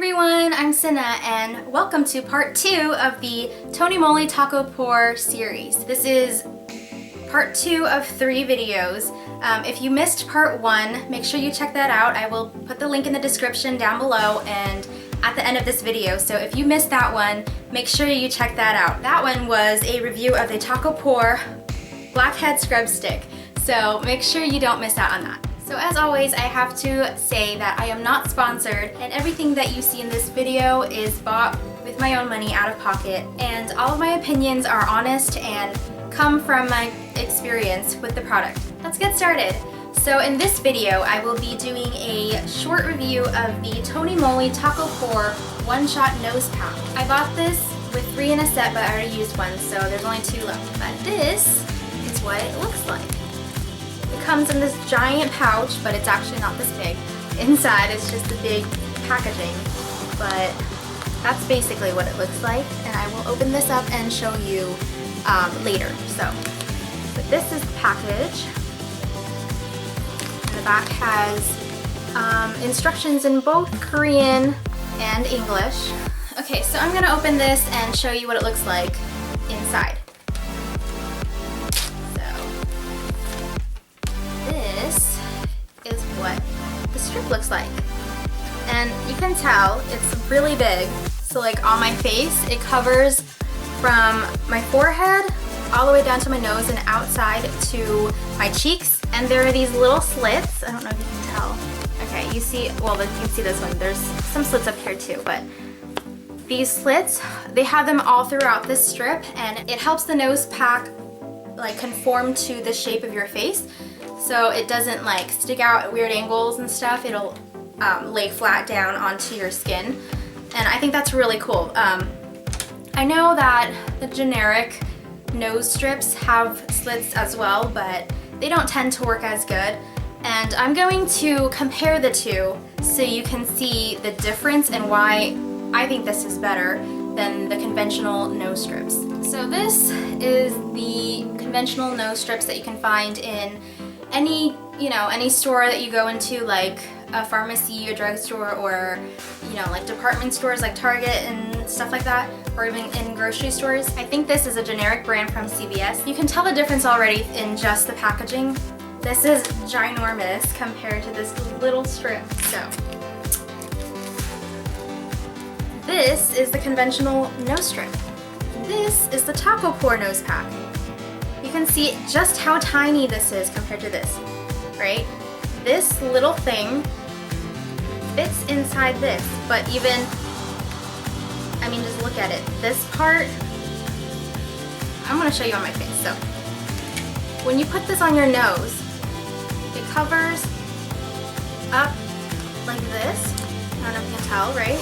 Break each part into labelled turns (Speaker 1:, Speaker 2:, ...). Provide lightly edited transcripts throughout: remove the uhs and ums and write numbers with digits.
Speaker 1: everyone, I'm Sina and welcome to part 2 of the TonyMoly Tako Pore series. This is part 2 of 3 videos. If you missed part 1, make sure you check that out. I will put the link in the description down below and at the end of this video. So if you missed that one, make sure you check that out. That one was a review of the Tako Pore Blackhead Scrub Stick. So make sure you don't miss out on that. So as always, I have to say that I am not sponsored and everything that you see in this video is bought with my own money out of pocket, and all of my opinions are honest and come from my experience with the product. Let's get started. So in this video, I will be doing a short review of the TonyMoly Tako Pore one-shot nose pack. I bought this with 3 in a set, but I already used one, so there's only 2 left. But this is what it looks like. It comes in this giant pouch, but it's actually not this big. Inside it's just a big packaging, but that's basically what it looks like, and I will open this up and show you later. So this is the package, and the back has instructions in both Korean and English. Okay, so I'm gonna open this and show you what it looks like inside. Is what the strip looks like, and you can tell it's really big. So like on my face, it covers from my forehead all the way down to my nose and outside to my cheeks, and there are these little slits. I don't know if you can tell. Okay, you see, well, you can see this one. There's some slits up here too, but these slits, they have them all throughout this strip, and it helps the nose pack like conform to the shape of your face. So it doesn't like stick out at weird angles and stuff. It'll lay flat down onto your skin. And I think that's really cool. I know that the generic nose strips have slits as well, but they don't tend to work as good. And I'm going to compare the two so you can see the difference and why I think this is better than the conventional nose strips. So this is the conventional nose strips that you can find in any store that you go into, like a pharmacy, a drugstore, or like department stores like Target and stuff like that, or even in grocery stores. I think this is a generic brand from CVS. You can tell the difference already in just the packaging. This is ginormous compared to this little strip. So this is the conventional nose strip. This is the Tako Pore nose pack. You can see just how tiny this is compared to this, right? This little thing fits inside this, but even, I mean, just look at it. This part, I'm gonna show you on my face. So when you put this on your nose, it covers up like this. I don't know if you can tell, right?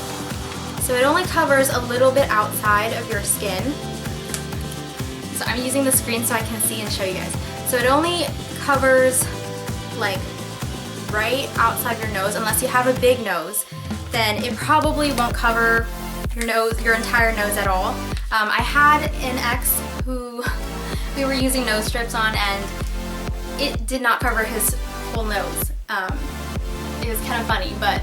Speaker 1: So it only covers a little bit outside of your skin. So I'm using the screen so I can see and show you guys. So it only covers like right outside your nose. Unless you have a big nose, then it probably won't cover your nose, your entire nose at all. I had an ex who we were using nose strips on, and it did not cover his whole nose. It was kind of funny, but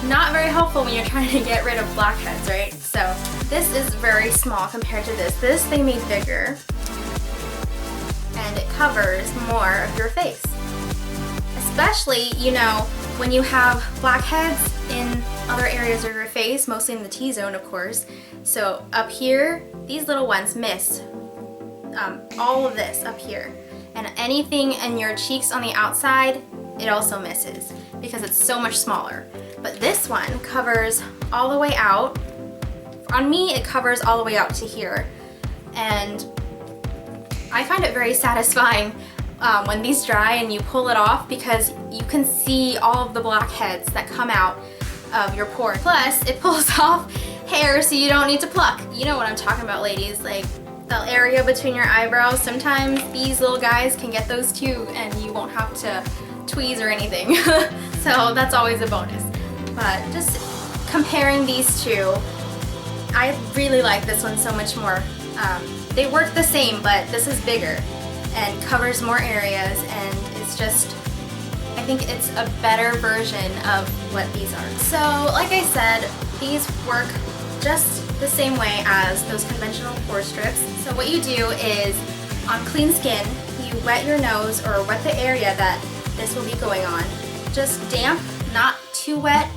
Speaker 1: not very helpful when you're trying to get rid of blackheads, right? So this is very small compared to this. This they made bigger, and it covers more of your face. Especially, when you have blackheads in other areas of your face, mostly in the T-zone, of course. So up here, these little ones miss all of this up here. And anything in your cheeks on the outside, it also misses because it's so much smaller. But this one covers all the way out. On me, it covers all the way out to here. And I find it very satisfying when these dry and you pull it off, because you can see all of the blackheads that come out of your pore. Plus, it pulls off hair so you don't need to pluck. You know what I'm talking about, ladies. Like the area between your eyebrows, sometimes these little guys can get those too, and you won't have to tweeze or anything. So that's always a bonus. But just comparing these two, I really like this one so much more. They work the same, but this is bigger and covers more areas, and it's just, I think it's a better version of what these are. So like I said, These work just the same way as those conventional pore strips. So what you do is, on clean skin, you wet your nose or wet the area that this will be going on. Just damp, not too wet,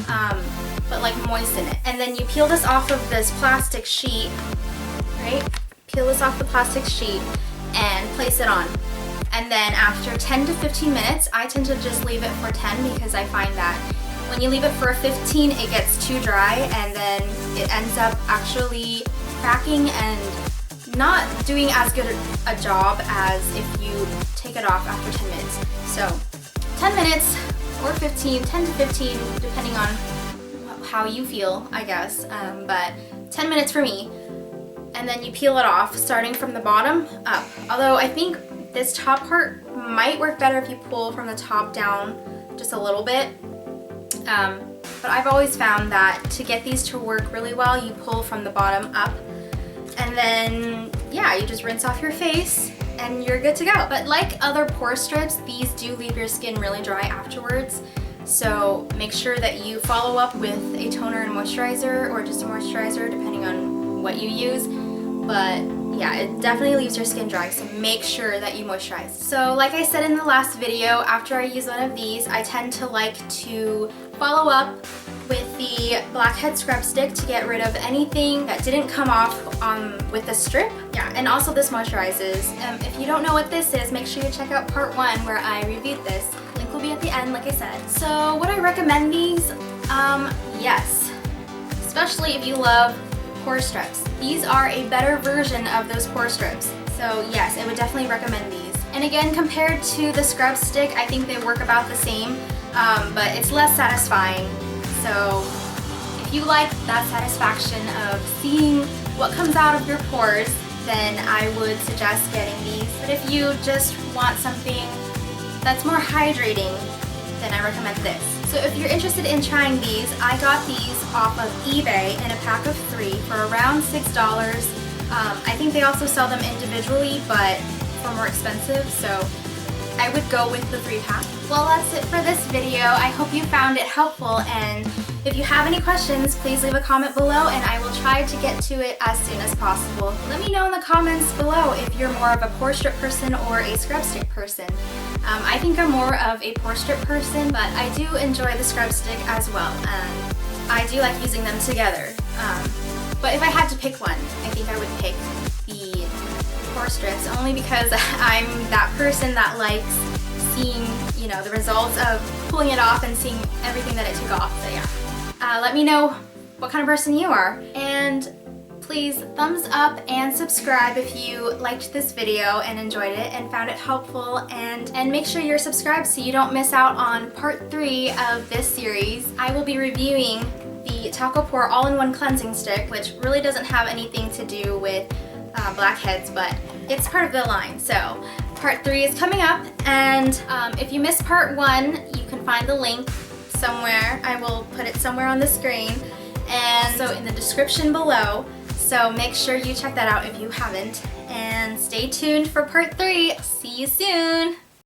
Speaker 1: but like moisten it. And then you peel this off of this plastic sheet, right? Peel this off the plastic sheet and place it on. And then after 10 to 15 minutes, I tend to just leave it for 10 because I find that when you leave it for 15, it gets too dry and then it ends up actually cracking and not doing as good a job as if you take it off after 10 minutes. So 10 minutes or 15, 10 to 15, depending on how you feel, I guess, but 10 minutes for me. And then you peel it off, starting from the bottom up. Although I think this top part might work better if you pull from the top down just a little bit. But I've always found that to get these to work really well, you pull from the bottom up. And then, yeah, you just rinse off your face and you're good to go. But like other pore strips, these do leave your skin really dry afterwards. So make sure that you follow up with a toner and moisturizer, or just a moisturizer depending on what you use. But yeah, it definitely leaves your skin dry, so make sure that you moisturize. So like I said in the last video, after I use one of these, I tend to like to follow up with the blackhead scrub stick to get rid of anything that didn't come off with the strip. Yeah, and also this moisturizes. If you don't know what this is, make sure you check out part 1 where I reviewed this. Link will be at the end, like I said. So would I recommend these? Yes, especially if you love pore strips. These are a better version of those pore strips. So yes, I would definitely recommend these. And again, compared to the scrub stick, I think they work about the same, but it's less satisfying. So if you like that satisfaction of seeing what comes out of your pores, then I would suggest getting these. But if you just want something that's more hydrating, then I recommend this. So if you're interested in trying these, I got these off of eBay in a pack of 3 for around $6. I think they also sell them individually, but for more expensive, so I would go with the 3-pack. Well, that's it for this video. I hope you found it helpful, and if you have any questions, please leave a comment below and I will try to get to it as soon as possible. Let me know in the comments below if you're more of a pore strip person or a scrub stick person. I think I'm more of a pore strip person, but I do enjoy the scrub stick as well, and I do like using them together. But if I had to pick one, I think I would pick the pore strips, only because I'm that person that likes seeing, you know, the results of pulling it off and seeing everything that it took off. So yeah, let me know what kind of person you are, and please thumbs up and subscribe if you liked this video and enjoyed it and found it helpful, and make sure you're subscribed so you don't miss out on part 3 of this series. I will be reviewing the Tako Pore all-in-one cleansing stick, which really doesn't have anything to do with blackheads, but it's part of the line. So part 3 is coming up, and if you missed part 1, you can find the link somewhere. I will put it somewhere on the screen, and so in the description below. So make sure you check that out if you haven't, and stay tuned for part 3. See you soon!